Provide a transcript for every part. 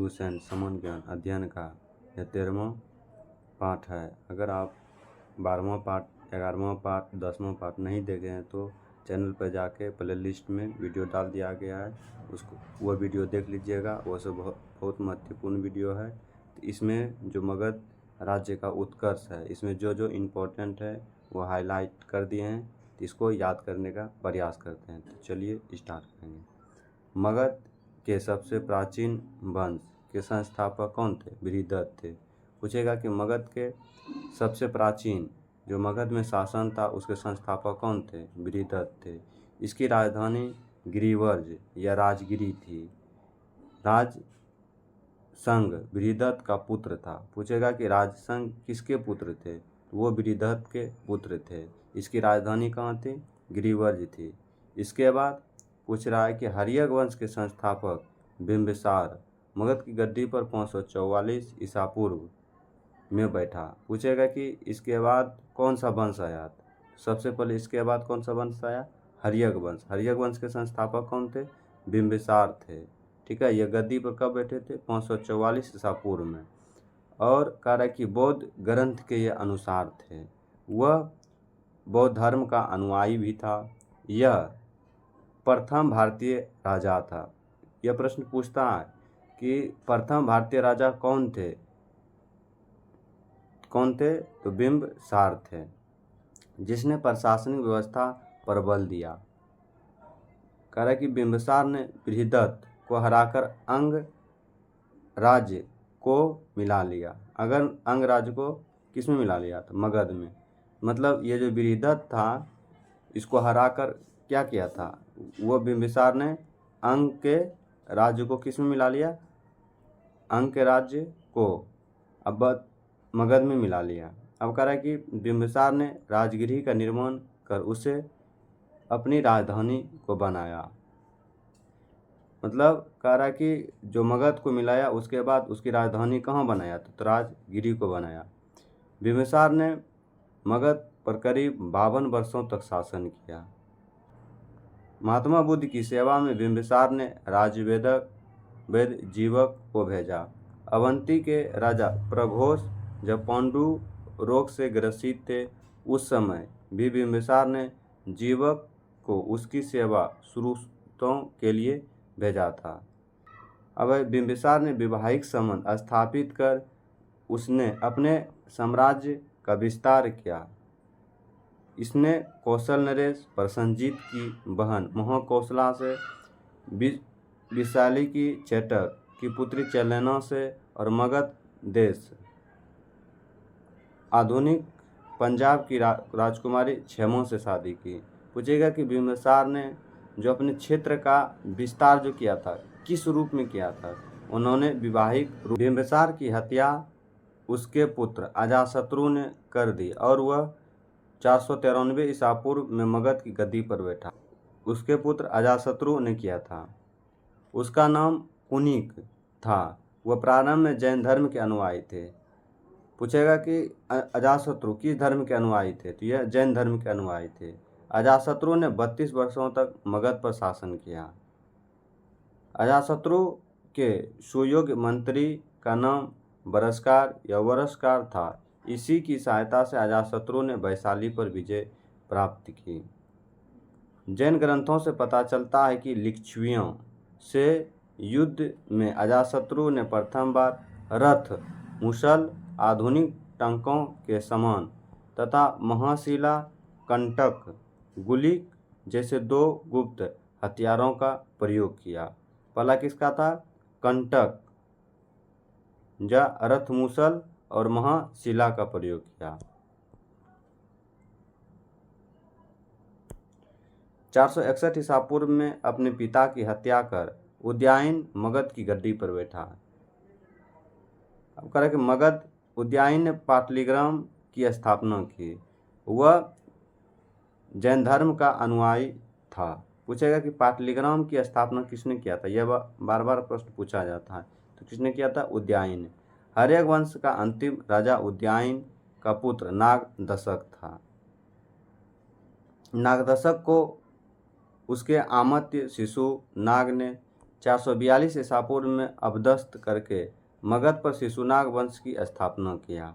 Lucent समान ज्ञान अध्ययन का यह 13वां पाठ है। अगर आप 12वां पाठ, 11वां पाठ, 10वां पाठ नहीं देखे हैं तो चैनल पर जाके प्ले लिस्ट में वीडियो डाल दिया गया है, उसको वो वीडियो देख लीजिएगा। वो सब बहुत महत्वपूर्ण वीडियो है। तो इसमें जो मगध राज्य का उत्कर्ष है, इसमें जो जो इम्पोर्टेंट है वो हाईलाइट कर दिए हैं। तो इसको याद करने का प्रयास करते हैं। तो चलिए स्टार्ट करेंगे। मगध के सबसे प्राचीन वंश के संस्थापक कौन थे? बृहदत्त थे। पूछेगा कि मगध के सबसे प्राचीन जो मगध में शासन था उसके संस्थापक कौन थे? बृहदत्त थे। इसकी राजधानी गिरिवर्ज या राजगिरी थी। राजसंग बृहदत्त का पुत्र था। पूछेगा कि राजसंग किसके पुत्र थे? वो बृहदत्त के पुत्र थे। इसकी राजधानी कहाँ थी? गिरिवर्ज थी। इसके बाद पूछ रहा है कि हर्यक वंश के संस्थापक बिंबिसार मगध की गद्दी पर 544 ईसा पूर्व में बैठा। पूछेगा कि इसके बाद कौन सा वंश आया? सबसे पहले इसके बाद कौन सा वंश आया? हर्यक वंश। हर्यक वंश के संस्थापक कौन थे? बिंबिसार थे। ठीक है, यह गद्दी पर कब बैठे थे? 544 ईसा पूर्व में। और कह रहा है कि बौद्ध ग्रंथ के ये अनुसार थे। वह बौद्ध धर्म का अनुयायी भी था। यह प्रथम भारतीय राजा था। यह प्रश्न पूछता है कि प्रथम भारतीय राजा कौन थे? तो बिंबिसार थे, जिसने प्रशासनिक व्यवस्था पर बल दिया। कह रहा है कि बिंबिसार ने बृहदत्त को हराकर अंग राज्य को मिला लिया। अगर अंग राज्य को किस में मिला लिया था? मगध में। मतलब ये जो बृहदत्त था इसको हराकर क्या किया था? वो बिंबिसार ने अंग के राज्य को किस में मिला लिया? अंग के राज्य को अब मगध में मिला लिया। अब कह रहा है कि बिंबिसार ने राजगिरी का निर्माण कर उसे अपनी राजधानी को बनाया। मतलब कह रहा है कि जो मगध को मिलाया उसके बाद उसकी राजधानी कहाँ बनाया? तो राजगिरी को बनाया। बिंबिसार ने मगध पर करीब 52 वर्षों तक शासन किया। महात्मा बुद्ध की सेवा में बिंबिसार ने राजवेदक वेद जीवक को भेजा। अवंती के राजा प्रघोष जब पांडु रोग से ग्रसित थे उस समय भी बिंबिसार ने जीवक को उसकी सेवा शुरूआतों के लिए भेजा था। अब बिंबिसार ने वैवाहिक संबंध स्थापित कर उसने अपने साम्राज्य का विस्तार किया। इसने कौशल नरेश प्रसन्नजीत की बहन महाकौशला से, विशाली की चेटक की पुत्री चेलेना से और मगध देश आधुनिक पंजाब की राजकुमारी क्षेमों से शादी की। पूछेगा कि बिंबिसार ने जो अपने क्षेत्र का विस्तार जो किया था किस रूप में किया था? उन्होंने वैवाहिक रूप। बिंबिसार की हत्या उसके पुत्र अजातशत्रु ने कर दी और वह 493 ईसा पूर्व में मगध की गद्दी पर बैठा। उसके पुत्र अजातशत्रु ने किया था। उसका नाम कुनिक था। वह प्रारंभ में जैन धर्म के अनुयायी थे। पूछेगा कि अजातशत्रु किस धर्म के अनुयायी थे? तो यह जैन धर्म के अनुयायी थे। अजातशत्रु ने 32 वर्षों तक मगध पर शासन किया। अजातशत्रु के सुयोग्य मंत्री का नाम बरस्कार या वरस्कार था। इसी की सहायता से अजातशत्रु ने वैशाली पर विजय प्राप्त की। जैन ग्रंथों से पता चलता है कि लिच्छवियों से युद्ध में अजातशत्रु ने प्रथम बार रथ, मुसल, आधुनिक टंकों के समान तथा महाशिला, कंटक, गुलिक जैसे 2 गुप्त हथियारों का प्रयोग किया। पहला किसका था? कंटक या रथ, मुसल और महाशिला का प्रयोग किया। 461 ईसा पूर्व में अपने पिता की हत्या कर उदयन मगध की गद्दी पर बैठा। अब कह रहा है कि मगध उदयन ने पाटलिग्राम की स्थापना की। वह जैन धर्म का अनुयायी था। पूछेगा कि पाटलिग्राम की स्थापना किसने किया था? यह बार बार प्रश्न पूछा जाता है। तो किसने किया था? उदयन। हर्यक वंश का अंतिम राजा उदयन का पुत्र नागदशक था। नागदशक को उसके अमात्य शिशु नाग ने 442 ईसा पूर्व में अपदस्थ करके मगध पर शिशुनाग वंश की स्थापना किया।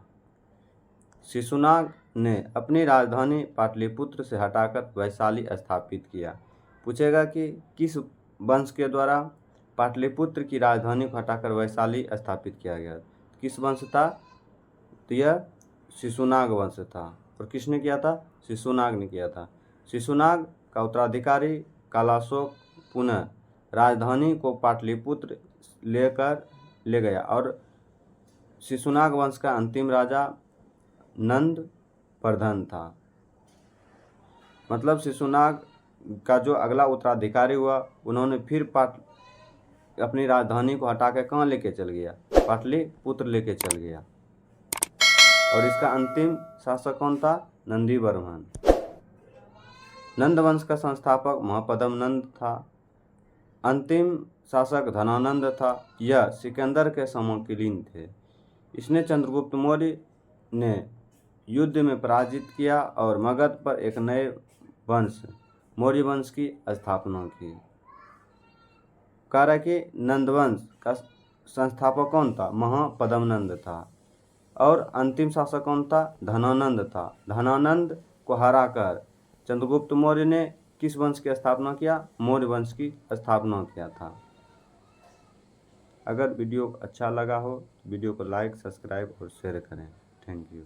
शिशुनाग ने अपनी राजधानी पाटलिपुत्र से हटाकर वैशाली स्थापित किया। पूछेगा कि किस वंश के द्वारा पाटलिपुत्र की राजधानी को हटाकर वैशाली स्थापित किया गया? किस वंश था? तो यह शिशुनाग वंश था। और किसने किया था? शिशुनाग ने किया था। शिशुनाग का उत्तराधिकारी कालाशोक पुनः राजधानी को पाटलिपुत्र ले गया और शिशुनाग वंश का अंतिम राजा नंद प्रधन था। मतलब शिशुनाग का जो अगला उत्तराधिकारी हुआ, उन्होंने फिर अपनी राजधानी को हटा के कहाँ लेके चल गया? पाटलिपुत्र लेके चल गया। और इसका अंतिम शासक कौन था? नंदीवर्मन। नंद वंश का संस्थापक महापद्म नंद था। अंतिम शासक धनानंद था। यह सिकंदर के समकालीन थे। इसने चंद्रगुप्त मौर्य ने युद्ध में पराजित किया और मगध पर एक नए वंश मौर्य वंश की स्थापना की। कह कि नंदवंश का संस्थापक कौन था? महापद्म नंद था। और अंतिम शासक कौन था? धनानंद था। धनानंद को हराकर चंद्रगुप्त मौर्य ने किस वंश की स्थापना किया? मौर्य वंश की स्थापना किया था। अगर वीडियो अच्छा लगा हो तो वीडियो को लाइक, सब्सक्राइब और शेयर करें। Thank you.